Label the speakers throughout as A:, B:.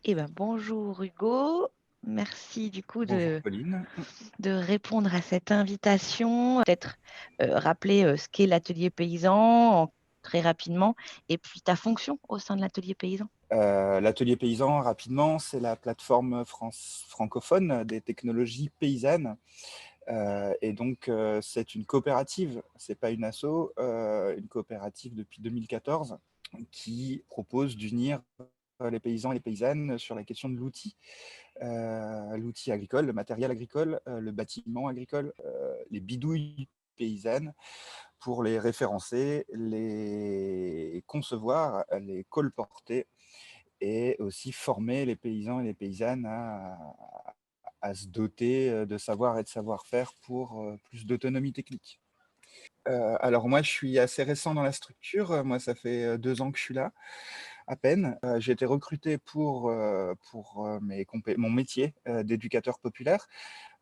A: Eh ben, bonjour Hugo, merci du coup
B: Bonjour Pauline.
A: de répondre à cette invitation, peut-être rappeler ce qu'est l'atelier paysan très rapidement, et puis ta fonction au sein de l'atelier paysan.
B: L'Atelier Paysan, rapidement, c'est la plateforme francophone des technologies paysannes. Et donc, c'est une coopérative, c'est pas une asso, une coopérative depuis 2014 qui propose d'unir les paysans et les paysannes sur la question de l'outil agricole, le matériel agricole, le bâtiment agricole, les bidouilles paysannes, pour les référencer, les concevoir, les colporter et aussi former les paysans et les paysannes à se doter de savoir et de savoir-faire pour plus d'autonomie technique. Alors moi, je suis assez récent dans la structure. Moi, ça fait 2 ans que je suis là, à peine. J'ai été recruté pour mon métier d'éducateur populaire.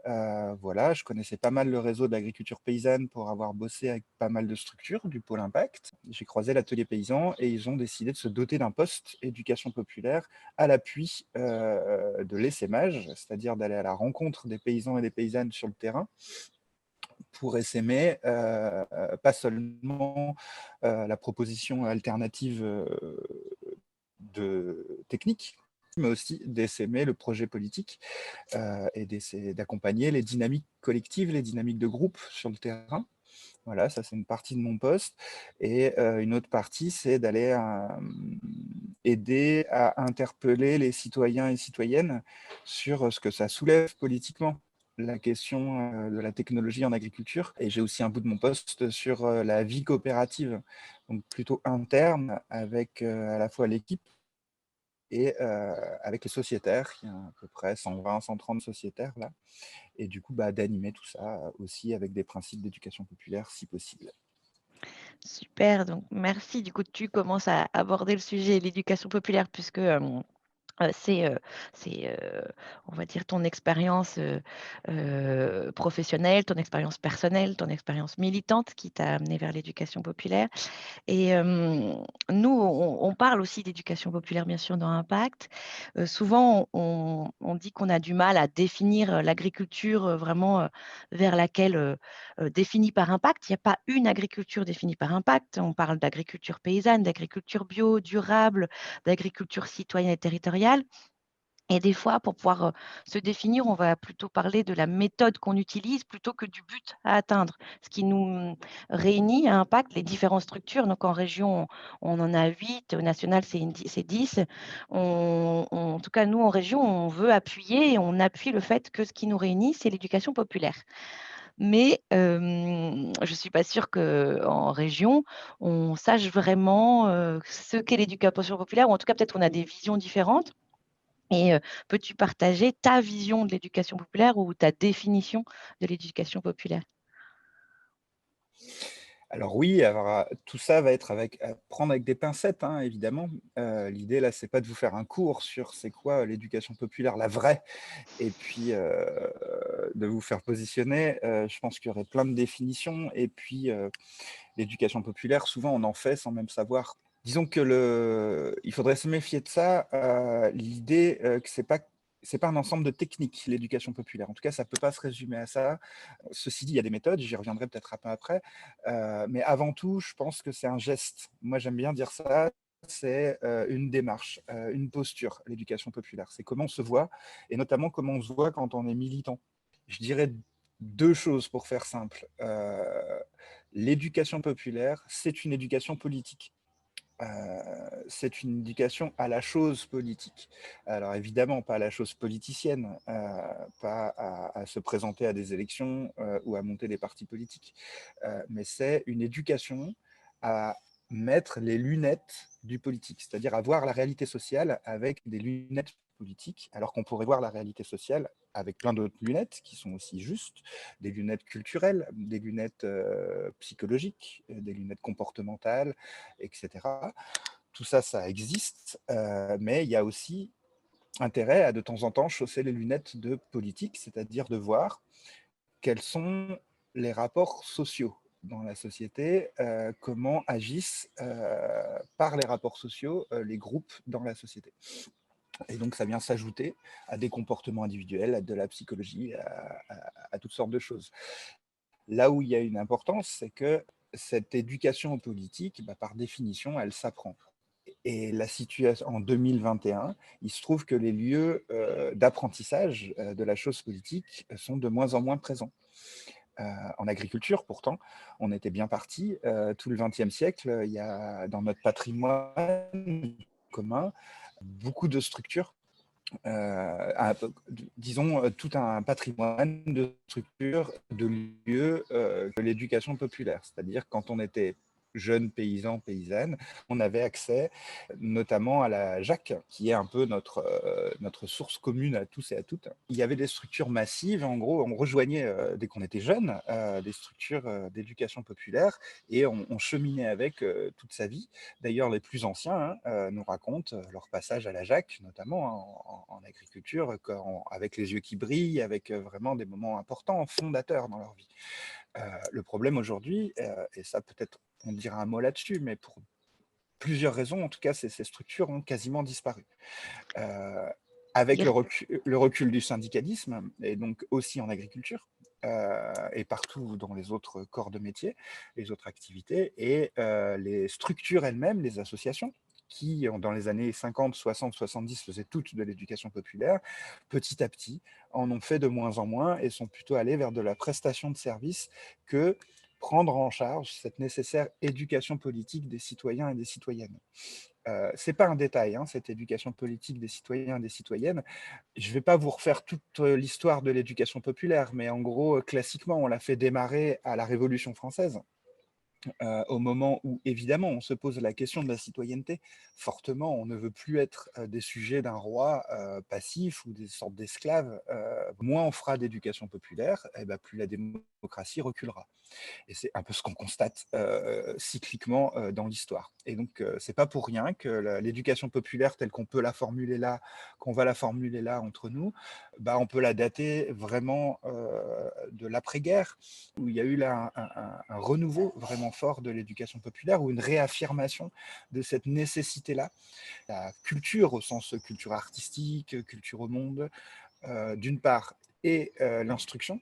B: Voilà, je connaissais pas mal le réseau de l'agriculture paysanne pour avoir bossé avec pas mal de structures du pôle impact. J'ai croisé l'atelier paysan et ils ont décidé de se doter d'un poste éducation populaire à l'appui de l'essaimage, c'est-à-dire d'aller à la rencontre des paysans et des paysannes sur le terrain pour essaimer pas seulement la proposition alternative de technique, mais aussi d'essaimer le projet politique et d'essayer d'accompagner les dynamiques collectives, les dynamiques de groupe sur le terrain. Voilà, ça c'est une partie de mon poste. Et une autre partie, c'est d'aller aider à interpeller les citoyens et citoyennes sur ce que ça soulève politiquement, la question de la technologie en agriculture. Et j'ai aussi un bout de mon poste sur la vie coopérative, donc plutôt interne, avec à la fois l'équipe et avec les sociétaires, il y a à peu près 120, 130 sociétaires là, et du coup d'animer tout ça aussi avec des principes d'éducation populaire si possible.
A: Super, donc merci. Du coup, tu commences à aborder le sujet de l'éducation populaire puisque c'est, on va dire, ton expérience, professionnelle, ton expérience personnelle, ton expérience militante qui t'a amené vers l'éducation populaire. Et nous, on parle aussi d'éducation populaire, bien sûr, dans Impact. Souvent, on dit qu'on a du mal à définir l'agriculture vraiment vers laquelle, définie par Impact. Il n'y a pas une agriculture définie par Impact. On parle d'agriculture paysanne, d'agriculture bio, durable, d'agriculture citoyenne et territoriale. Et des fois, pour pouvoir, se définir, on va plutôt parler de la méthode qu'on utilise plutôt que du but à atteindre. Ce qui nous, réunit à Impact, les différentes structures, donc en région, on en a 8, au national, c'est 10. En tout cas, nous, en région, on veut appuyer et on appuie le fait que ce qui nous réunit, c'est l'éducation populaire. Mais, je ne suis pas sûre qu'en région, on sache vraiment, ce qu'est l'éducation populaire ou en tout cas, peut-être on a des visions différentes. Et peux-tu partager ta vision de l'éducation populaire ou ta définition de l'éducation populaire?
B: Alors oui, alors, tout ça va être avec à prendre avec des pincettes, hein, évidemment. L'idée là, c'est pas de vous faire un cours sur c'est quoi l'éducation populaire, la vraie, et puis de vous faire positionner. Je pense qu'il y aurait plein de définitions et puis l'éducation populaire, souvent on en fait sans même savoir. Disons que il faudrait se méfier de ça. L'idée que c'est pas un ensemble de techniques, l'éducation populaire. En tout cas, ça ne peut pas se résumer à ça. Ceci dit, il y a des méthodes, j'y reviendrai peut-être un peu après. Mais avant tout, je pense que c'est un geste. Moi, j'aime bien dire ça. C'est une démarche, une posture, l'éducation populaire. C'est comment on se voit, et notamment comment on se voit quand on est militant. Je dirais deux choses pour faire simple. L'éducation populaire, c'est une éducation politique. C'est une éducation à la chose politique. Alors évidemment, pas à la chose politicienne, pas à se présenter à des élections ou à monter des partis politiques, mais c'est une éducation à mettre les lunettes du politique, c'est-à-dire à voir la réalité sociale avec des lunettes politiques, alors qu'on pourrait voir la réalité sociale avec plein d'autres lunettes qui sont aussi justes, des lunettes culturelles, des lunettes psychologiques, des lunettes comportementales, etc. Tout ça, ça existe, mais il y a aussi intérêt à de temps en temps chausser les lunettes de politique, c'est-à-dire de voir quels sont les rapports sociaux dans la société, comment agissent par les rapports sociaux les groupes dans la société. Et donc, ça vient s'ajouter à des comportements individuels, à de la psychologie, à toutes sortes de choses. Là où il y a une importance, c'est que cette éducation politique, bah, par définition, elle s'apprend. Et la situation en 2021, il se trouve que les lieux d'apprentissage de la chose politique sont de moins en moins présents. En agriculture, pourtant, on était bien parti. Tout le XXe siècle, il y a dans notre patrimoine commun beaucoup de structures, disons, tout un patrimoine de structures, de lieux de l'éducation populaire. C'est-à-dire quand on était jeunes paysans, paysannes, on avait accès notamment à la JAC, qui est un peu notre source commune à tous et à toutes. Il y avait des structures massives, en gros, on rejoignait, dès qu'on était jeunes, des structures d'éducation populaire et on cheminait avec toute sa vie. D'ailleurs, les plus anciens nous racontent leur passage à la JAC, notamment en agriculture, avec les yeux qui brillent, avec vraiment des moments importants, fondateurs dans leur vie. Le problème aujourd'hui, et ça peut-être on dira un mot là-dessus, mais pour plusieurs raisons, en tout cas, ces structures ont quasiment disparu. Euh, avec
A: Il
B: le recul du syndicalisme, et donc aussi en agriculture, et partout dans les autres corps de métier, les autres activités, et les structures elles-mêmes, les associations, qui, dans les années 50, 60, 70, faisaient toutes de l'éducation populaire, petit à petit, en ont fait de moins en moins et sont plutôt allées vers de la prestation de services que prendre en charge cette nécessaire éducation politique des citoyens et des citoyennes. C'est pas un détail, hein, cette éducation politique des citoyens et des citoyennes. Je ne vais pas vous refaire toute l'histoire de l'éducation populaire, mais en gros, classiquement, on l'a fait démarrer à la Révolution française, au moment où, évidemment, on se pose la question de la citoyenneté. Fortement, on ne veut plus être des sujets d'un roi passif ou des sortes d'esclaves. Moins on fera d'éducation populaire, et ben, plus la démocratie reculera. Et c'est un peu ce qu'on constate cycliquement dans l'histoire. Et donc, c'est pas pour rien que l'éducation populaire telle qu'on peut la formuler là, qu'on va la formuler là entre nous, bah, on peut la dater vraiment de l'après-guerre, où il y a eu là un renouveau vraiment fort de l'éducation populaire, ou une réaffirmation de cette nécessité-là. La culture, au sens culture artistique, culture au monde, d'une part, et l'instruction,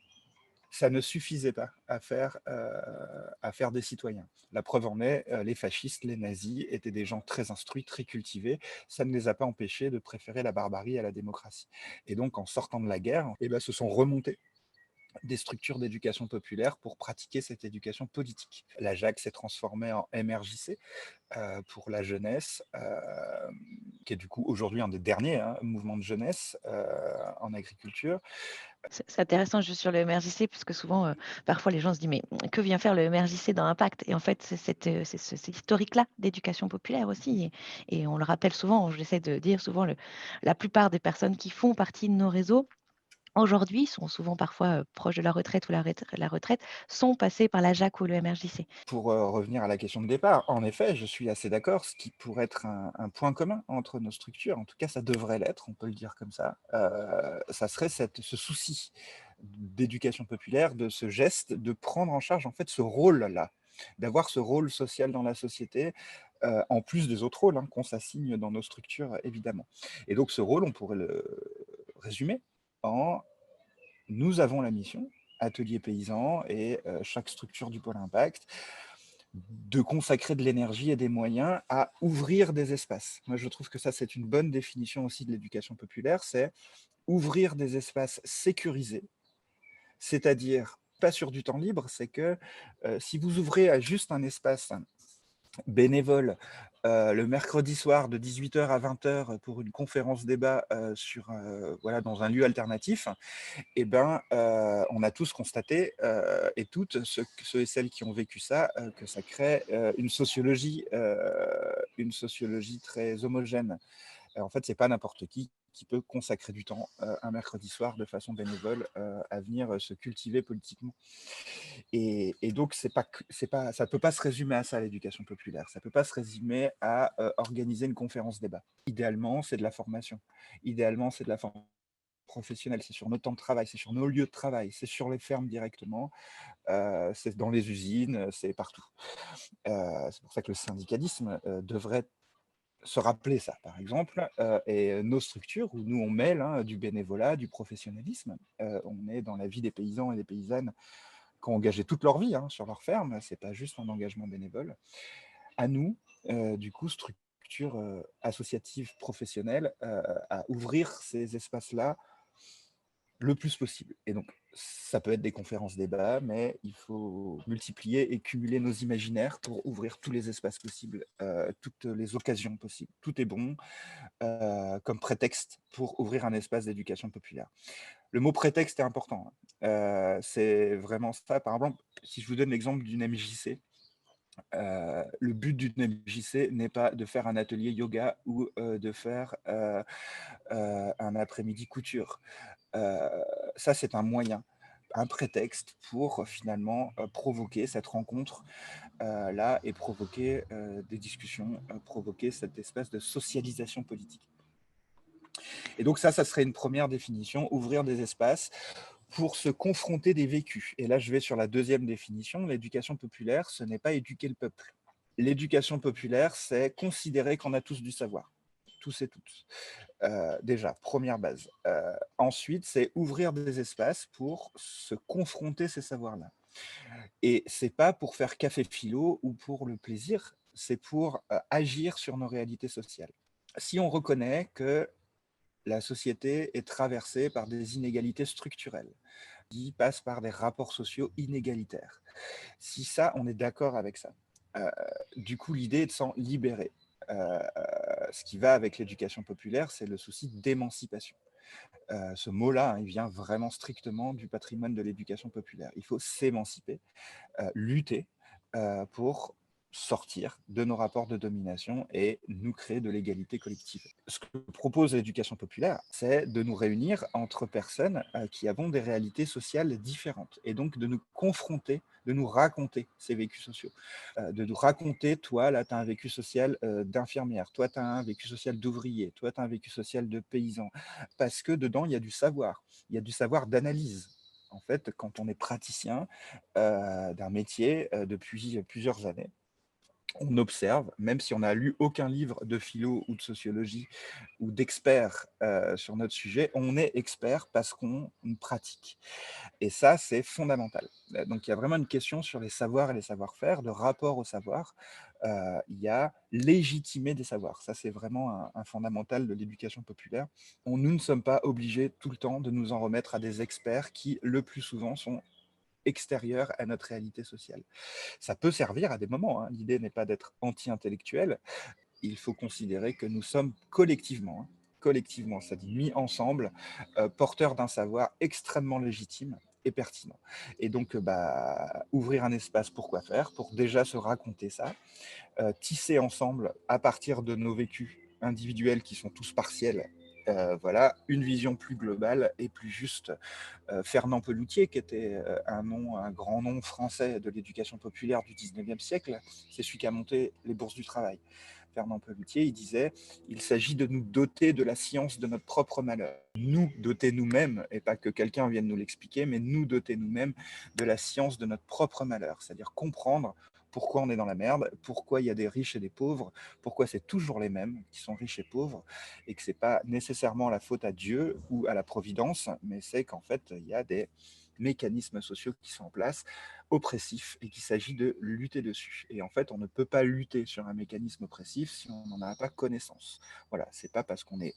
B: ça ne suffisait pas à faire des citoyens. La preuve en est, les fascistes, les nazis étaient des gens très instruits, très cultivés. Ça ne les a pas empêchés de préférer la barbarie à la démocratie. Et donc, en sortant de la guerre, eh ben, se sont remontés des structures d'éducation populaire pour pratiquer cette éducation politique. La JAC s'est transformée en MRJC pour la jeunesse, qui est du coup aujourd'hui un des derniers mouvements de jeunesse en agriculture.
A: C'est intéressant juste sur le MRJC, puisque souvent, parfois les gens se disent: «Mais que vient faire le MRJC dans Impact?» Et en fait, c'est cet historique-là d'éducation populaire aussi et on le rappelle souvent, j'essaie de dire souvent la plupart des personnes qui font partie de nos réseaux, aujourd'hui, sont souvent parfois, proches de la retraite ou la retraite, sont passées par la JAC ou le MRJC.
B: Pour revenir à la question de départ, en effet, je suis assez d'accord, ce qui pourrait être un point commun entre nos structures, en tout cas ça devrait l'être, on peut le dire comme ça serait ce souci d'éducation populaire, de ce geste, de prendre en charge en fait ce rôle-là, d'avoir ce rôle social dans la société, en plus des autres rôles qu'on s'assigne dans nos structures, évidemment. Et donc ce rôle, on pourrait le résumer en nous avons la mission, Atelier Paysan et chaque structure du pôle impact, de consacrer de l'énergie et des moyens à ouvrir des espaces. Moi, je trouve que ça, c'est une bonne définition aussi de l'éducation populaire, c'est ouvrir des espaces sécurisés, c'est-à-dire pas sur du temps libre, c'est que si vous ouvrez à juste un espace bénévole le mercredi soir de 18h à 20h pour une conférence débat voilà, dans un lieu alternatif, eh ben, on a tous constaté, et toutes, ceux et celles qui ont vécu ça, que ça crée une sociologie très homogène. En fait, c'est pas n'importe qui peut consacrer du temps un mercredi soir de façon bénévole à venir se cultiver politiquement. Et donc, ça ne peut pas se résumer à ça, l'éducation populaire. Ça ne peut pas se résumer à organiser une conférence débat. Idéalement, c'est de la formation. Idéalement, c'est de la formation professionnelle. C'est sur nos temps de travail, c'est sur nos lieux de travail, c'est sur les fermes directement, c'est dans les usines, c'est partout. C'est pour ça que le syndicalisme devrait se rappeler ça, par exemple, et nos structures où nous, on mêle, hein, du bénévolat, du professionnalisme. On est dans la vie des paysans et des paysannes qui ont engagé toute leur vie, hein, sur leur ferme. C'est pas juste un engagement bénévole. À nous, du coup, structures associatives professionnelles, à ouvrir ces espaces-là le plus possible. Et donc, ça peut être des conférences-débats, mais il faut multiplier et cumuler nos imaginaires pour ouvrir tous les espaces possibles, toutes les occasions possibles. Tout est bon comme prétexte pour ouvrir un espace d'éducation populaire. Le mot prétexte est important, hein. C'est vraiment ça. Par exemple, si je vous donne l'exemple d'une MJC, le but d'une MJC n'est pas de faire un atelier yoga ou de faire un après-midi couture. Ça, c'est un moyen, un prétexte pour finalement provoquer cette rencontre là et provoquer des discussions, provoquer cette espèce de socialisation politique. Et donc ça serait une première définition, ouvrir des espaces pour se confronter des vécus. Et là, je vais sur la deuxième définition. L'éducation populaire, ce n'est pas éduquer le peuple. L'éducation populaire, c'est considérer qu'on a tous du savoir, tous et toutes. Déjà, première base. Ensuite, c'est ouvrir des espaces pour se confronter ces savoirs-là. Et c'est pas pour faire café philo ou pour le plaisir, c'est pour agir sur nos réalités sociales. Si on reconnaît que la société est traversée par des inégalités structurelles, qui passent par des rapports sociaux inégalitaires. Si ça, on est d'accord avec ça, du coup, l'idée est de s'en libérer. Ce qui va avec l'éducation populaire, c'est le souci d'émancipation. Ce mot-là, hein, il vient vraiment strictement du patrimoine de l'éducation populaire. Il faut s'émanciper, lutter pour sortir de nos rapports de domination et nous créer de l'égalité collective. Ce que propose l'éducation populaire, c'est de nous réunir entre personnes qui avons des réalités sociales différentes et donc de nous confronter, de nous raconter ces vécus sociaux, de nous raconter, toi, là, tu as un vécu social d'infirmière, toi, tu as un vécu social d'ouvrier, toi, tu as un vécu social de paysan, parce que dedans, il y a du savoir, il y a du savoir d'analyse. En fait, quand on est praticien d'un métier depuis plusieurs années, on observe, même si on n'a lu aucun livre de philo ou de sociologie ou d'expert sur notre sujet, on est expert parce qu'on pratique. Et ça, c'est fondamental. Donc, il y a vraiment une question sur les savoirs et les savoir-faire, de rapport au savoir. Il y a légitimer des savoirs. Ça, c'est vraiment un fondamental de l'éducation populaire. Nous ne sommes pas obligés tout le temps de nous en remettre à des experts qui, le plus souvent, sont extérieurs à notre réalité sociale. Ça peut servir à des moments, hein. L'idée n'est pas d'être anti-intellectuel. Il faut considérer que nous sommes collectivement, hein, collectivement, c'est-à-dire mis ensemble, porteurs d'un savoir extrêmement légitime et pertinent. Et donc, ouvrir un espace pour quoi faire, pour déjà se raconter ça, tisser ensemble à partir de nos vécus individuels qui sont tous partiels. Voilà, une vision plus globale et plus juste. Fernand Peloutier, qui était un grand nom français de l'éducation populaire du 19e siècle, c'est celui qui a monté les bourses du travail. Fernand Peloutier, il disait, il s'agit de nous doter de la science de notre propre malheur. Nous doter nous-mêmes, et pas que quelqu'un vienne nous l'expliquer, mais nous doter nous-mêmes de la science de notre propre malheur, c'est-à-dire comprendre pourquoi on est dans la merde, pourquoi il y a des riches et des pauvres, pourquoi c'est toujours les mêmes qui sont riches et pauvres, et que ce n'est pas nécessairement la faute à Dieu ou à la Providence, mais c'est qu'en fait, il y a des mécanismes sociaux qui sont en place, oppressifs, et qu'il s'agit de lutter dessus. Et en fait, on ne peut pas lutter sur un mécanisme oppressif si on n'en a pas connaissance. Voilà, c'est pas parce qu'on est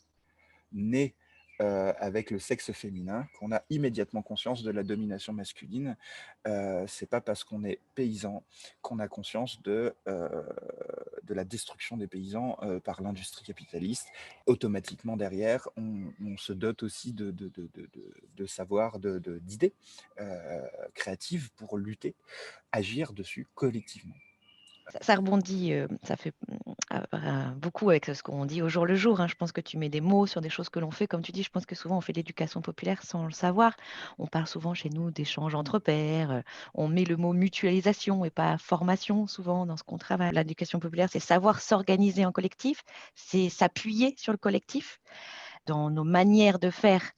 B: né avec le sexe féminin qu'on a immédiatement conscience de la domination masculine. C'est pas parce qu'on est paysan qu'on a conscience de la destruction des paysans par l'industrie capitaliste. Automatiquement derrière, on se dote aussi de savoir, d'idées créatives pour lutter, agir dessus collectivement.
A: Ça rebondit, ça fait beaucoup avec ce qu'on dit au jour le jour, hein. Je pense que tu mets des mots sur des choses que l'on fait. Comme tu dis, je pense que souvent on fait de l'éducation populaire sans le savoir. On parle souvent chez nous d'échanges entre pairs. On met le mot mutualisation et pas formation souvent dans ce qu'on travaille. L'éducation populaire, c'est savoir s'organiser en collectif, c'est s'appuyer sur le collectif. dans nos manières de faire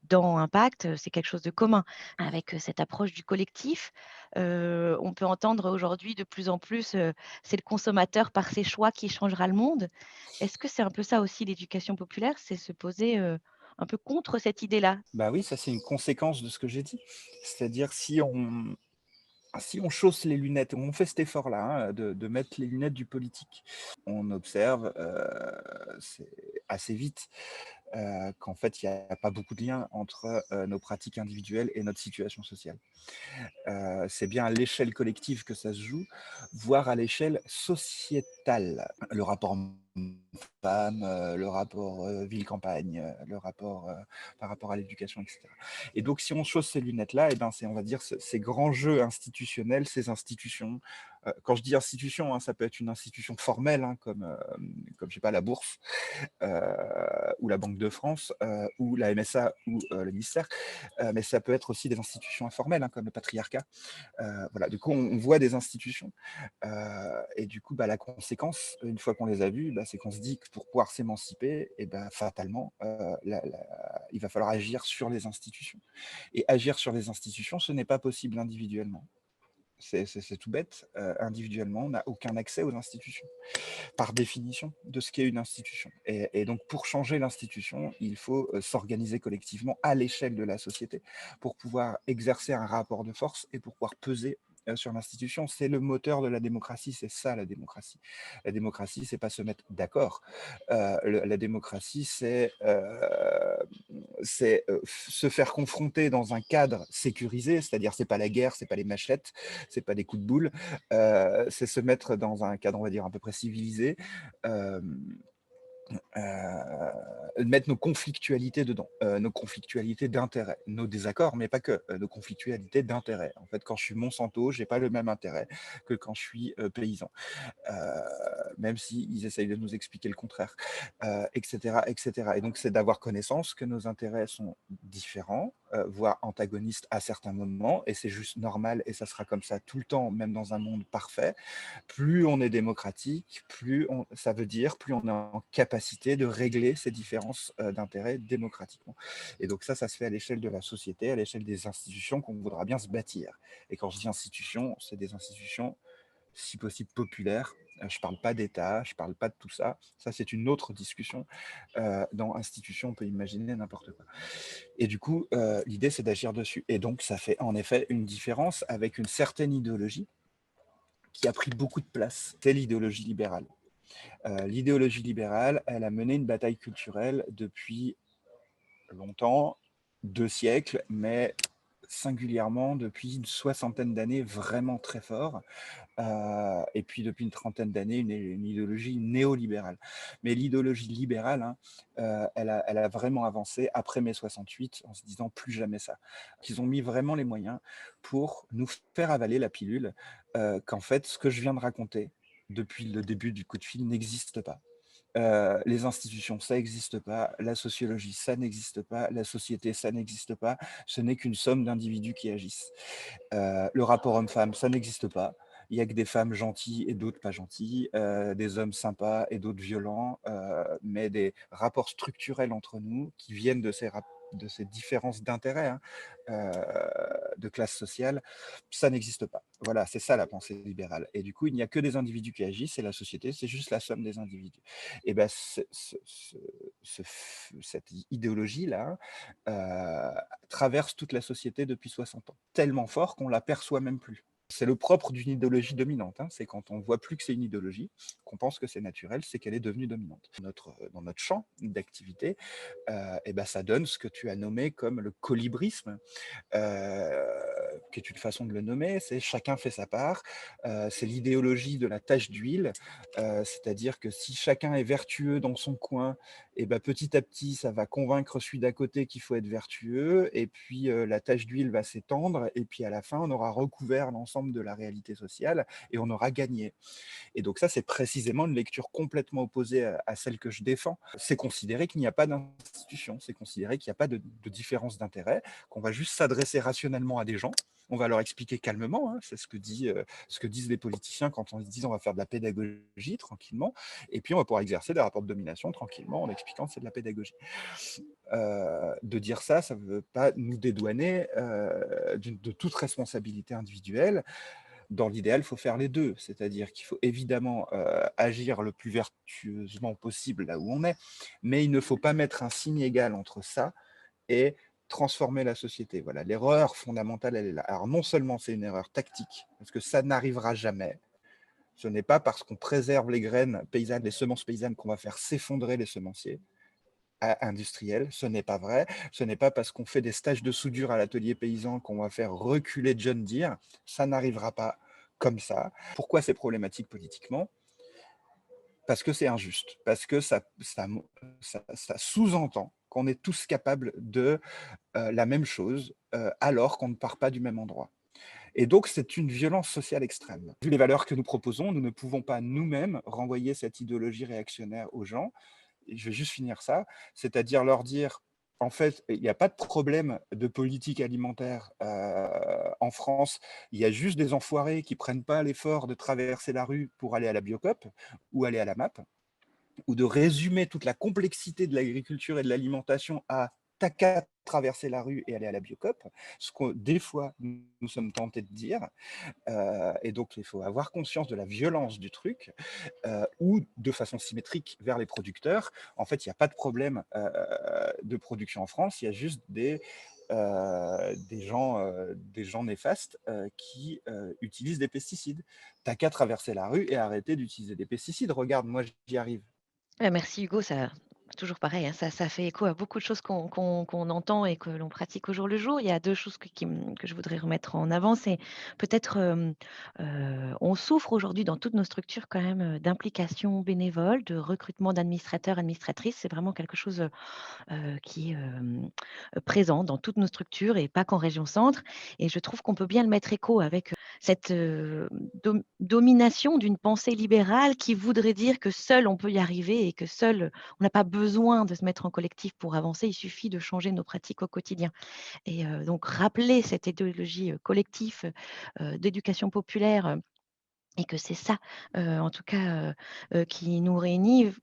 A: dans Impact, c'est quelque chose de commun. Avec cette approche du collectif, on peut entendre aujourd'hui de plus en plus, c'est le consommateur par ses choix qui changera le monde. Est-ce que c'est un peu ça aussi l'éducation populaire? C'est se poser, un peu contre cette idée-là?
B: Bah oui, ça c'est une conséquence de ce que j'ai dit. C'est-à-dire si on chausse les lunettes, on fait cet effort-là, hein, de mettre les lunettes du politique, on observe, c'est assez vite, qu'en fait, il y a pas beaucoup de lien entre, nos pratiques individuelles et notre situation sociale. C'est bien à l'échelle collective que ça se joue, voire à l'échelle sociétale. Le rapport homme-femme, le rapport, ville-campagne, le rapport, par rapport à l'éducation et cetera. Et donc si on chausse ces lunettes-là et ben, c'est on va dire ces grands jeux institutionnels, ces institutions, quand je dis institution, hein, ça peut être une institution formelle, hein, comme je sais pas la bourse, ou la Banque de France, ou la MSA ou, le ministère, mais ça peut être aussi des institutions informelles, hein, comme le patriarcat. Voilà, du coup, on voit des institutions, et du coup, bah, la conséquence, une fois qu'on les a vues, bah, c'est qu'on se dit que pour pouvoir s'émanciper, et bah, fatalement, il va falloir agir sur les institutions. Et agir sur les institutions, ce n'est pas possible individuellement. C'est tout bête. Individuellement, on n'a aucun accès aux institutions, par définition, de ce qu'est une institution. Et donc, pour changer l'institution, il faut s'organiser collectivement à l'échelle de la société pour pouvoir exercer un rapport de force et pour pouvoir peser sur l'institution. C'est le moteur de la démocratie, c'est ça la démocratie. La démocratie, c'est pas se mettre d'accord. La démocratie, c'est se faire confronter dans un cadre sécurisé, c'est-à-dire c'est pas la guerre, c'est pas les machettes, c'est pas des coups de boule, c'est se mettre dans un cadre, on va dire, à peu près civilisé, euh, mettre nos conflictualités dedans, nos conflictualités d'intérêt, nos désaccords, mais pas que, nos conflictualités d'intérêt. En fait, quand je suis Monsanto, j'ai pas le même intérêt que quand je suis paysan, même s'ils essayent de nous expliquer le contraire, etc., etc. Et donc, c'est d'avoir connaissance que nos intérêts sont différents, voire antagonistes à certains moments, et c'est juste normal, et ça sera comme ça tout le temps, même dans un monde parfait. Plus on est démocratique, ça veut dire plus on est en capacité de régler ces différences d'intérêts démocratiquement. Et donc ça se fait à l'échelle de la société, à l'échelle des institutions qu'on voudra bien se bâtir. Et quand je dis institutions, c'est des institutions si possible populaires. Je ne parle pas d'État, je ne parle pas de tout ça. Ça, c'est une autre discussion. Dans institution, on peut imaginer n'importe quoi. Et du coup, l'idée, c'est d'agir dessus. Et donc, ça fait en effet une différence avec une certaine idéologie qui a pris beaucoup de place. C'est l'idéologie libérale. L'idéologie libérale, elle a mené une bataille culturelle depuis longtemps, 2 siècles, mais singulièrement depuis une soixantaine d'années, vraiment très fort. Et puis depuis une trentaine d'années, une idéologie néolibérale. Mais l'idéologie libérale, hein, elle a vraiment avancé après mai 68 en se disant plus jamais ça. Ils ont mis vraiment les moyens pour nous faire avaler la pilule qu'en fait, ce que je viens de raconter depuis le début du coup de fil n'existe pas. Les institutions, ça n'existe pas. La sociologie, ça n'existe pas. La société, ça n'existe pas. Ce n'est qu'une somme d'individus qui agissent. Le rapport homme-femme, ça n'existe pas. Il n'y a que des femmes gentilles et d'autres pas gentilles, des hommes sympas et d'autres violents, mais des rapports structurels entre nous qui viennent de ces différences d'intérêt, hein, de classe sociale, ça n'existe pas. Voilà, c'est ça la pensée libérale. Et du coup, il n'y a que des individus qui agissent et la société, c'est juste la somme des individus. Et ben, cette idéologie-là traverse toute la société depuis 60 ans, tellement fort qu'on l'aperçoit même plus. C'est le propre d'une idéologie dominante, hein. C'est quand on ne voit plus que c'est une idéologie, qu'on pense que c'est naturel, c'est qu'elle est devenue dominante. Dans notre champ d'activité, et ben ça donne ce que tu as nommé comme le colibrisme, qui est une façon de le nommer, c'est chacun fait sa part, c'est l'idéologie de la tache d'huile, c'est-à-dire que si chacun est vertueux dans son coin, et ben petit à petit, ça va convaincre celui d'à côté qu'il faut être vertueux, et puis la tache d'huile va s'étendre, et puis à la fin, on aura recouvert l'ensemble de la réalité sociale, et on aura gagné. Et donc ça, c'est précisément une lecture complètement opposée à celle que je défends. C'est considérer qu'il n'y a pas d'institution, c'est considérer qu'il n'y a pas de différence d'intérêt, qu'on va juste s'adresser rationnellement à des gens, On va leur expliquer calmement, hein, c'est ce que disent les politiciens quand on se dit on va faire de la pédagogie tranquillement, et puis on va pouvoir exercer des rapports de domination tranquillement en expliquant que c'est de la pédagogie. De dire ça ne veut pas nous dédouaner de toute responsabilité individuelle. Dans l'idéal, il faut faire les deux, c'est-à-dire qu'il faut évidemment agir le plus vertueusement possible là où on est, mais il ne faut pas mettre un signe égal entre ça et transformer la société. Voilà, l'erreur fondamentale, elle est là. Alors non seulement c'est une erreur tactique, parce que ça n'arrivera jamais. Ce n'est pas parce qu'on préserve les graines paysannes, les semences paysannes, qu'on va faire s'effondrer les semenciers industriels. Ce n'est pas vrai. Ce n'est pas parce qu'on fait des stages de soudure à l'atelier paysan qu'on va faire reculer John Deere. Ça n'arrivera pas comme ça. Pourquoi c'est problématique politiquement? Parce que c'est injuste, parce que ça sous-entend qu'on est tous capables de la même chose alors qu'on ne part pas du même endroit. Et donc, c'est une violence sociale extrême. Vu les valeurs que nous proposons, nous ne pouvons pas nous-mêmes renvoyer cette idéologie réactionnaire aux gens. Et je vais juste finir ça, c'est-à-dire leur dire, en fait, il n'y a pas de problème de politique alimentaire en France, il y a juste des enfoirés qui ne prennent pas l'effort de traverser la rue pour aller à la Biocoop ou aller à la MAP, ou de résumer toute la complexité de l'agriculture et de l'alimentation à t'as qu'à traverser la rue et aller à la Biocoop, ce que des fois nous sommes tentés de dire. Et donc il faut avoir conscience de la violence du truc, ou de façon symétrique vers les producteurs. En fait, il n'y a pas de problème de production en France, il y a juste des gens néfastes qui utilisent des pesticides. T'as qu'à traverser la rue et arrêter d'utiliser des pesticides. Regarde, moi j'y arrive.
A: Merci Hugo, ça toujours pareil, hein, ça fait écho à beaucoup de choses qu'on entend et que l'on pratique au jour le jour. Il y a 2 choses que je voudrais remettre en avant. C'est peut-être, on souffre aujourd'hui dans toutes nos structures quand même, d'implication bénévole, de recrutement d'administrateurs, administratrices. C'est vraiment quelque chose, qui est, présent dans toutes nos structures et pas qu'en région centre, et je trouve qu'on peut bien le mettre écho avec, cette, domination d'une pensée libérale qui voudrait dire que seul on peut y arriver et que seul, on n'a pas besoin de se mettre en collectif pour avancer, il suffit de changer nos pratiques au quotidien, et donc rappeler cette idéologie, collective, d'éducation populaire, et que c'est ça, en tout cas, qui nous réunit,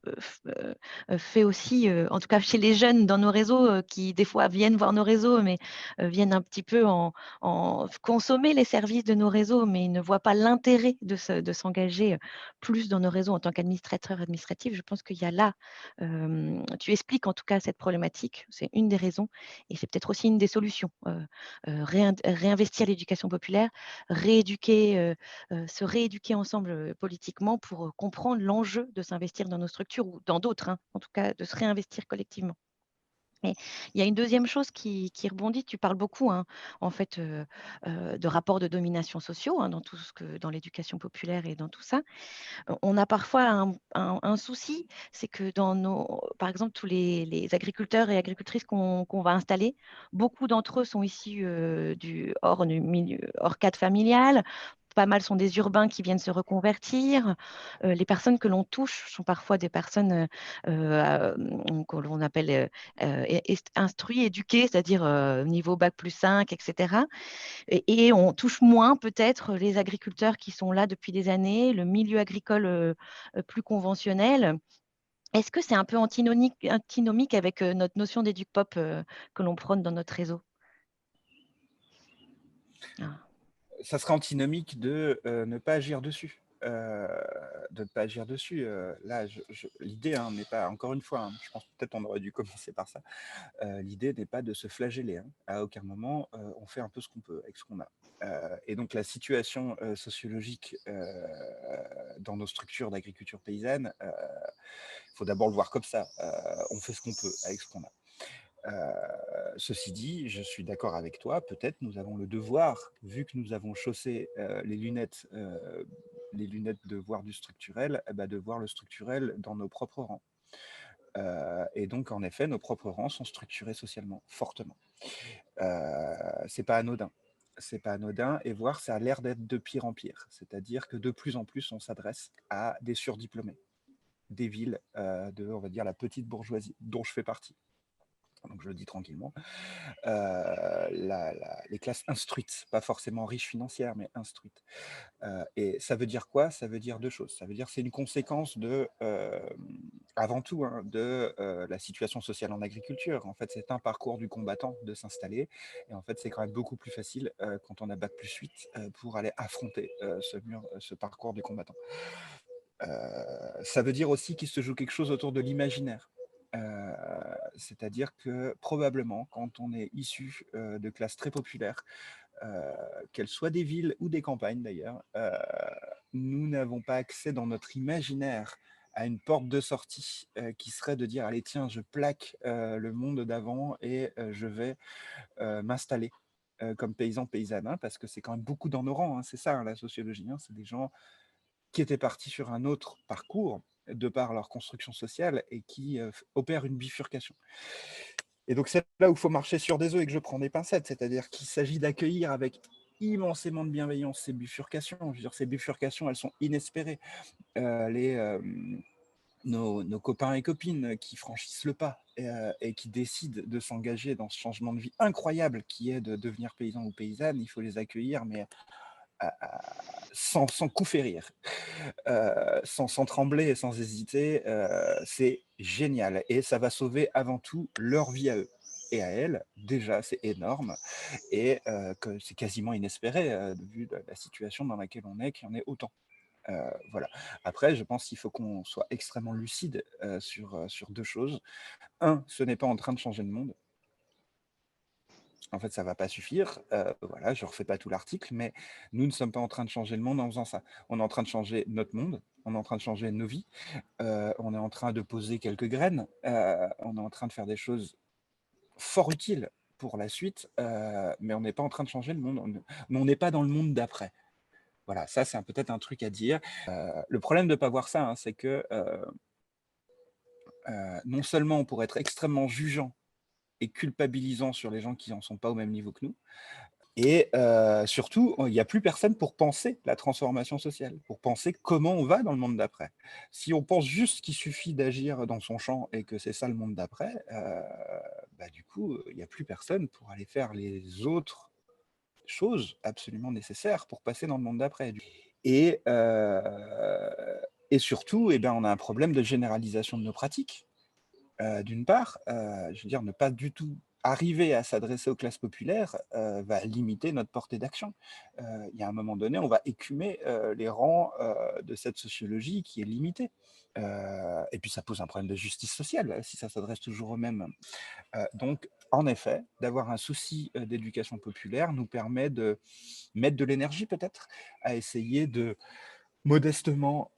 A: fait aussi, en tout cas chez les jeunes dans nos réseaux, qui des fois viennent voir nos réseaux, mais viennent un petit peu en consommer les services de nos réseaux, mais ils ne voient pas l'intérêt de s'engager, plus dans nos réseaux en tant qu'administrateur, administratif. Je pense qu'il y a là, tu expliques en tout cas cette problématique, c'est une des raisons, et c'est peut-être aussi une des solutions, réinvestir l'éducation populaire, rééduquer, se rééduquer ensemble, politiquement pour, comprendre l'enjeu de s'investir dans nos structures ou dans d'autres, hein, en tout cas de se réinvestir collectivement. Et il y a une deuxième chose qui rebondit, tu parles beaucoup, hein, en fait, de rapports de domination sociaux, hein, dans l'éducation populaire et dans tout ça. On a parfois un souci, c'est que par exemple, tous les agriculteurs et agricultrices qu'on va installer, beaucoup d'entre eux sont issus du milieu, hors cadre familial. Pas mal sont des urbains qui viennent se reconvertir. Les personnes que l'on touche sont parfois des personnes que l'on appelle instruits, éduqués, c'est-à-dire niveau bac plus 5, etc. Et on touche moins peut-être les agriculteurs qui sont là depuis des années, le milieu agricole, plus conventionnel. Est-ce que c'est un peu antinomique avec, notre notion d'éduc-pop, que l'on prône dans notre réseau? Ah.
B: Ça sera antinomique de ne pas agir dessus. De ne pas agir dessus. Là, l'idée n'est pas, encore une fois, je pense peut-être on aurait dû commencer par ça. L'idée n'est pas de se flageller. À aucun moment, on fait un peu ce qu'on peut avec ce qu'on a. Et donc la situation sociologique dans nos structures d'agriculture paysanne, il faut d'abord le voir comme ça. On fait ce qu'on peut avec ce qu'on a. Ceci dit, je suis d'accord avec toi, peut-être nous avons le devoir, vu que nous avons chaussé les lunettes de voir du structurel, de voir le structurel dans nos propres rangs. Et donc, en effet, nos propres rangs sont structurés socialement, fortement. C'est pas anodin. C'est pas anodin, et voir, ça a l'air d'être de pire en pire. C'est-à-dire que de plus en plus, on s'adresse à des surdiplômés, des villes de, on va dire, la petite bourgeoisie, dont je fais partie. Donc, donc je le dis tranquillement, les classes instruites, pas forcément riches financières, mais instruites. Et ça veut dire quoi? Ça veut dire 2 choses. Ça veut dire c'est une conséquence de, avant tout, hein, de, la situation sociale en agriculture. En fait, c'est un parcours du combattant de s'installer et en fait, c'est quand même beaucoup plus facile, quand on a bac+8, pour aller affronter, ce parcours du combattant. Ça veut dire aussi qu'il se joue quelque chose autour de l'imaginaire. Heu, C'est-à-dire que probablement quand on est issu, de classes très populaires, heu, qu'elles soient des villes ou des campagnes d'ailleurs, nous n'avons pas accès dans notre imaginaire à une porte de sortie, qui serait de dire: «Allez tiens, je plaque, le monde d'avant et je vais, m'installer, comme paysan, paysanne», hein, parce que c'est quand même beaucoup dans nos rangs, hein, c'est ça, hein, la sociologie, hein. C'est des gens qui étaient partis sur un autre parcours, de par leur construction sociale et qui, opèrent une bifurcation. Et donc c'est là où il faut marcher sur des œufs et que je prends des pincettes, c'est-à-dire qu'il s'agit d'accueillir avec immensément de bienveillance ces bifurcations. Je veux dire, ces bifurcations, elles sont inespérées. Les, nos copains et copines qui franchissent le pas et qui décident de s'engager dans ce changement de vie incroyable qui est de devenir paysan ou paysanne, il faut les accueillir, mais sans coup férir, sans trembler et sans hésiter. C'est génial et ça va sauver avant tout leur vie à eux et à elles. Déjà, c'est énorme et que c'est quasiment inespéré vu la situation dans laquelle on est, qu'il y en ait autant. Voilà. Après, je pense qu'il faut qu'on soit extrêmement lucide sur deux choses. Un, ce n'est pas en train de changer le monde. En fait, ça va pas suffire. Voilà, je refais pas tout l'article, mais nous ne sommes pas en train de changer le monde en faisant ça. On est en train de changer notre monde, on est en train de changer nos vies, on est en train de poser quelques graines, on est en train de faire des choses fort utiles pour la suite, mais on n'est pas en train de changer le monde, mais on n'est pas dans le monde d'après. Voilà, ça, c'est peut-être un truc à dire. Le problème de ne pas voir ça, hein, c'est que non seulement on pourrait être extrêmement jugeant et culpabilisant sur les gens qui n'en sont pas au même niveau que nous, et surtout, il n'y a plus personne pour penser la transformation sociale, pour penser comment on va dans le monde d'après. Si on pense juste qu'il suffit d'agir dans son champ et que c'est ça le monde d'après, bah, du coup, il n'y a plus personne pour aller faire les autres choses absolument nécessaires pour passer dans le monde d'après. Et et surtout, eh ben, on a un problème de généralisation de nos pratiques. D'une part, je veux dire, ne pas du tout arriver à s'adresser aux classes populaires, va limiter notre portée d'action. Il y a un moment donné, on va écumer, les rangs, de cette sociologie qui est limitée. Et puis ça pose un problème de justice sociale, si ça s'adresse toujours aux mêmes. Donc en effet, d'avoir un souci, d'éducation populaire nous permet de mettre de l'énergie peut-être à essayer de modestement,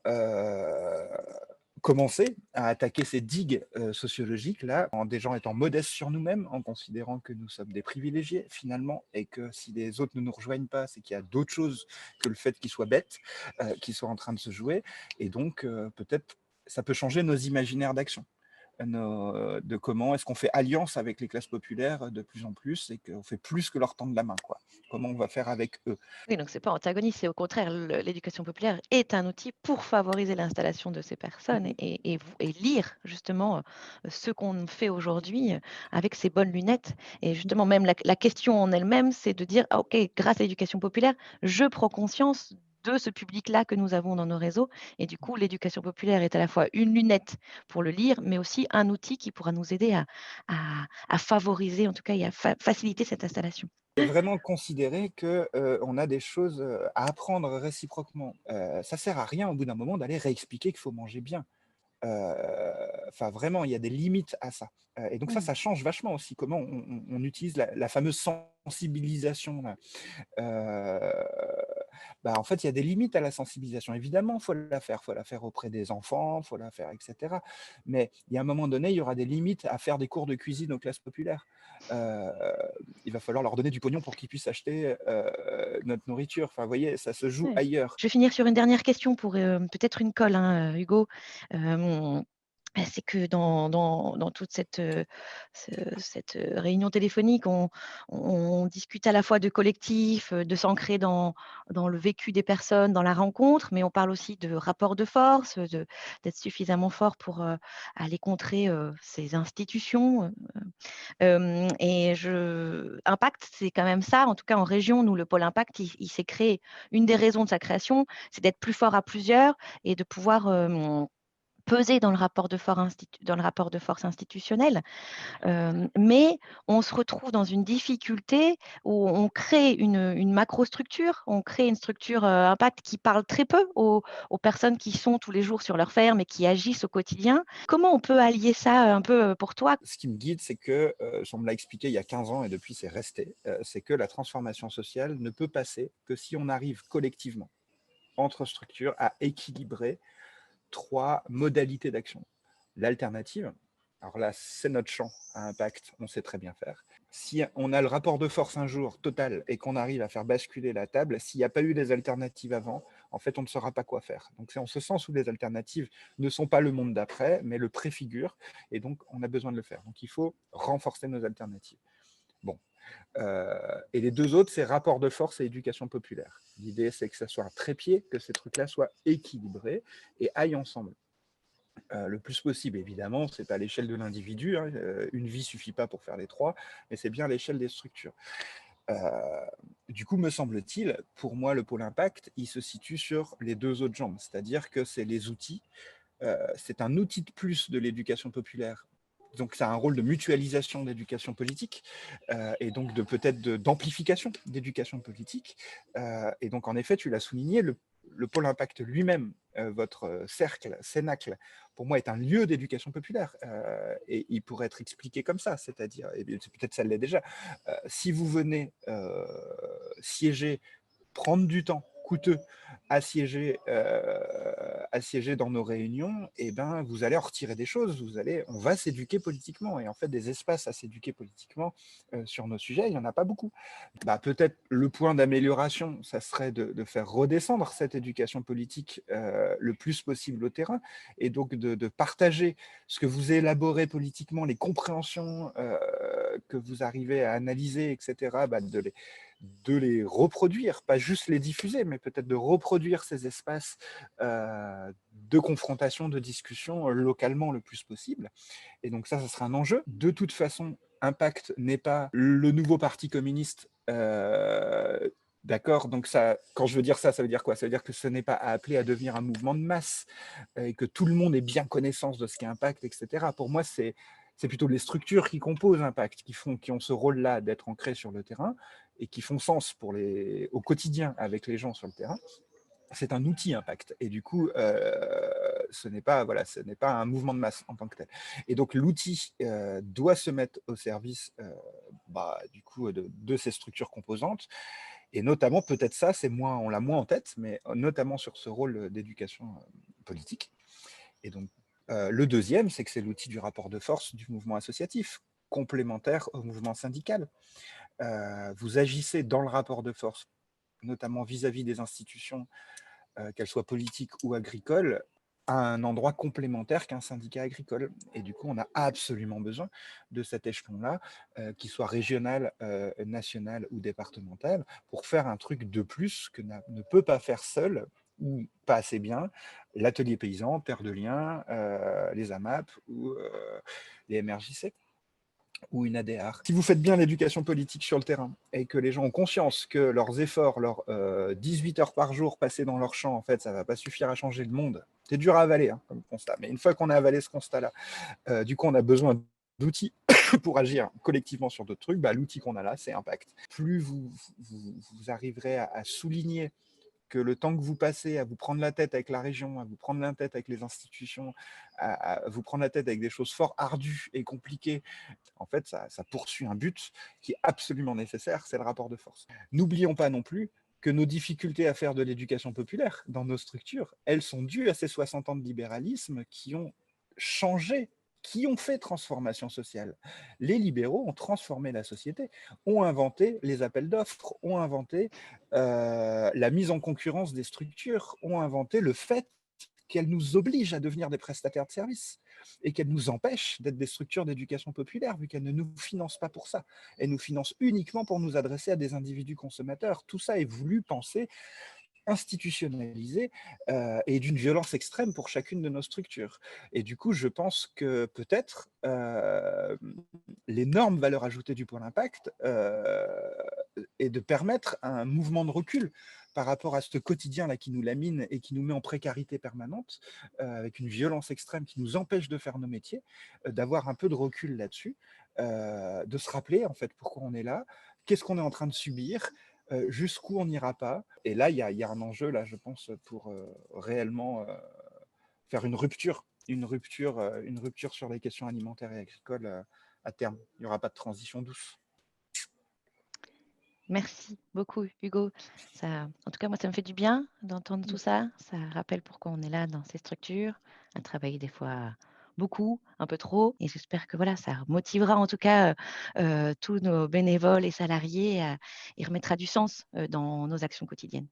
B: commencer à attaquer ces digues, sociologiques-là, en des gens étant modestes sur nous-mêmes, en considérant que nous sommes des privilégiés finalement et que si les autres ne nous rejoignent pas, c'est qu'il y a d'autres choses que le fait qu'ils soient bêtes, qui sont en train de se jouer et donc peut-être ça peut changer nos imaginaires d'action. De comment est-ce qu'on fait alliance avec les classes populaires de plus en plus et qu'on fait plus que leur tendre la main, quoi. Comment on va faire avec eux?
A: Oui, donc c'est pas antagoniste, c'est au contraire, l'éducation populaire est un outil pour favoriser l'installation de ces personnes
B: Mmh.
A: et lire justement ce qu'on fait aujourd'hui avec ces bonnes lunettes. Et
B: Mmh.
A: justement, même la question en elle-même, c'est de dire, ah, OK, grâce à l'éducation populaire, je prends conscience de ce public-là que nous avons dans nos réseaux. Et du coup, l'éducation populaire est à la fois une lunette pour le lire, mais aussi un outil qui pourra nous aider à favoriser, en tout cas, et à faciliter cette installation.
B: Et vraiment considérer que, on a des choses, à apprendre réciproquement. Ça sert à rien au bout d'un moment d'aller réexpliquer qu'il faut manger bien. Heu, enfin vraiment, il y a des limites à ça. Et donc ça change vachement aussi comment on utilise la fameuse sensibilisation là. Bah, en fait, il y a des limites à la sensibilisation. Évidemment, faut la faire auprès des enfants, faut la faire et cetera. Mais il y a un moment donné, il y aura des limites à faire des cours de cuisine aux classes populaires. Heu, il va falloir leur donner du pognon pour qu'ils puissent acheter, notre nourriture. Enfin, vous voyez, ça se joue
A: Ouais.
B: ailleurs.
A: Je vais finir sur une dernière question pour, peut-être une colle, hein, Hugo. Hem, C'est que dans toute cette réunion téléphonique, on discute à la fois de collectif, de s'ancrer dans le vécu des personnes, dans la rencontre, mais on parle aussi de rapport de force, d'être suffisamment fort pour, aller contrer, ces institutions, et Impact, c'est quand même ça. En tout cas, en région, nous, le pôle Impact, il s'est créé. Une des raisons de sa création, c'est d'être plus fort à plusieurs et de pouvoir, peser dans le rapport de force institutionnel. Mais on se retrouve dans une difficulté où on crée une macrostructure, on crée une structure, Impact qui parle très peu aux personnes qui sont tous les jours sur leur ferme et qui agissent au quotidien. Comment on peut allier ça, un peu, pour toi?
B: Ce qui me guide, c'est que, on me l'a expliqué il y a 15 ans et depuis c'est resté, c'est que la transformation sociale ne peut passer que si on arrive collectivement, entre structures, à équilibrer 3 modalités d'action. L'alternative, alors là, c'est notre champ à impact, on sait très bien faire. Si on a le rapport de force un jour total et qu'on arrive à faire basculer la table, s'il n'y a pas eu des alternatives avant, en fait, on ne saura pas quoi faire. Donc c'est en ce sens où les alternatives ne sont pas le monde d'après, mais le préfigure, et donc on a besoin de le faire. Donc il faut renforcer nos alternatives. Bon. Et les deux autres, c'est rapport de force et éducation populaire. L'idée, c'est que ça soit un trépied, que ces trucs-là soient équilibrés et aillent ensemble. Le plus possible, évidemment, c'est pas à l'échelle de l'individu, hein, une vie suffit pas pour faire les trois, mais c'est bien à l'échelle des structures. Euh, du coup, me semble-t-il, pour moi, le pôle impact, il se situe sur les deux autres jambes, c'est-à-dire que c'est les outils, c'est un outil de plus de l'éducation populaire. Donc, ça a un rôle de mutualisation d'éducation politique et donc peut-être d'amplification d'éducation politique. Et donc, en effet, tu l'as souligné, le pôle impact lui-même, votre cercle, Cénacle, pour moi, est un lieu d'éducation populaire. Et il pourrait être expliqué comme ça, c'est-à-dire, et peut-être ça l'est déjà, si vous venez siéger, prendre du temps coûteux assiéger dans nos réunions, et ben vous allez en retirer des choses, on va s'éduquer politiquement, et en fait des espaces à s'éduquer politiquement sur nos sujets, il n'y en a pas beaucoup. Peut-être le point d'amélioration, ça serait de faire redescendre cette éducation politique le plus possible au terrain, et donc de partager ce que vous élaborez politiquement, les compréhensions que vous arrivez à analyser, etc., de les reproduire, pas juste les diffuser, mais peut-être de reproduire ces espaces de confrontation, de discussion localement le plus possible. Et donc ça sera un enjeu. De toute façon, Impact n'est pas le nouveau parti communiste. D'accord, donc ça, quand je veux dire ça, ça veut dire quoi? Ça veut dire que ce n'est pas appelé à devenir un mouvement de masse et que tout le monde ait bien connaissance de ce qu'est Impact, etc. Pour moi, c'est plutôt les structures qui composent Impact, qui ont ce rôle-là d'être ancrées sur le terrain et qui font sens au quotidien avec les gens sur le terrain. C'est un outil Impact. Et du coup, ce n'est pas un mouvement de masse en tant que tel. Et donc, l'outil doit se mettre au service du coup, de ces structures composantes. Et notamment, peut-être ça, on l'a moins en tête, mais notamment sur ce rôle d'éducation politique. Et donc, le deuxième, c'est que c'est l'outil du rapport de force du mouvement associatif, complémentaire au mouvement syndical. Vous agissez dans le rapport de force, notamment vis-à-vis des institutions, qu'elles soient politiques ou agricoles, à un endroit complémentaire qu'un syndicat agricole. Et du coup, on a absolument besoin de cet échelon-là, qu'il soit régional, national ou départemental, pour faire un truc de plus que ne peut pas faire seul ou pas assez bien l'atelier paysan, Terre de Liens, les AMAP ou les MRJC ou une ADR. Si vous faites bien l'éducation politique sur le terrain et que les gens ont conscience que leurs efforts, leurs 18 heures par jour passées dans leur champ, en fait, ça ne va pas suffire à changer le monde. C'est dur à avaler comme constat, mais une fois qu'on a avalé ce constat-là, du coup, on a besoin d'outils pour agir collectivement sur d'autres trucs. L'outil qu'on a là, c'est Impact. Plus vous arriverez à souligner que le temps que vous passez à vous prendre la tête avec la région, à vous prendre la tête avec les institutions, à vous prendre la tête avec des choses fort ardues et compliquées, en fait, ça poursuit un but qui est absolument nécessaire, c'est le rapport de force. N'oublions pas non plus que nos difficultés à faire de l'éducation populaire dans nos structures, elles sont dues à ces 60 ans de libéralisme qui ont changé, qui ont fait transformation sociale. Les libéraux ont transformé la société, ont inventé les appels d'offres, ont inventé la mise en concurrence des structures, ont inventé le fait qu'elles nous obligent à devenir des prestataires de services. et qu'elles nous empêchent d'être des structures d'éducation populaire, vu qu'elles ne nous financent pas pour ça. Elles nous financent uniquement pour nous adresser à des individus consommateurs. Tout ça est voulu, pensé, institutionnalisé et d'une violence extrême pour chacune de nos structures. Et du coup, je pense que peut-être l'énorme valeur ajoutée du pôle impact est de permettre un mouvement de recul par rapport à ce quotidien-là qui nous lamine et qui nous met en précarité permanente, avec une violence extrême qui nous empêche de faire nos métiers, d'avoir un peu de recul là-dessus, de se rappeler en fait pourquoi on est là, qu'est-ce qu'on est en train de subir, jusqu'où on n'ira pas. Et là, il y a un enjeu, là, je pense, pour réellement faire une rupture sur les questions alimentaires et agricoles à terme. Il n'y aura pas de transition douce.
A: Merci beaucoup, Hugo. Ça, en tout cas, moi, ça me fait du bien d'entendre tout ça. Ça rappelle pourquoi on est là dans ces structures, à travailler des fois beaucoup, un peu trop. Et j'espère que voilà, ça motivera en tout cas tous nos bénévoles et salariés et remettra du sens dans nos actions quotidiennes.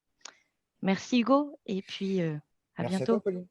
A: Merci, Hugo. Et puis, à
B: Merci à toi,
A: bientôt.
B: Pauline.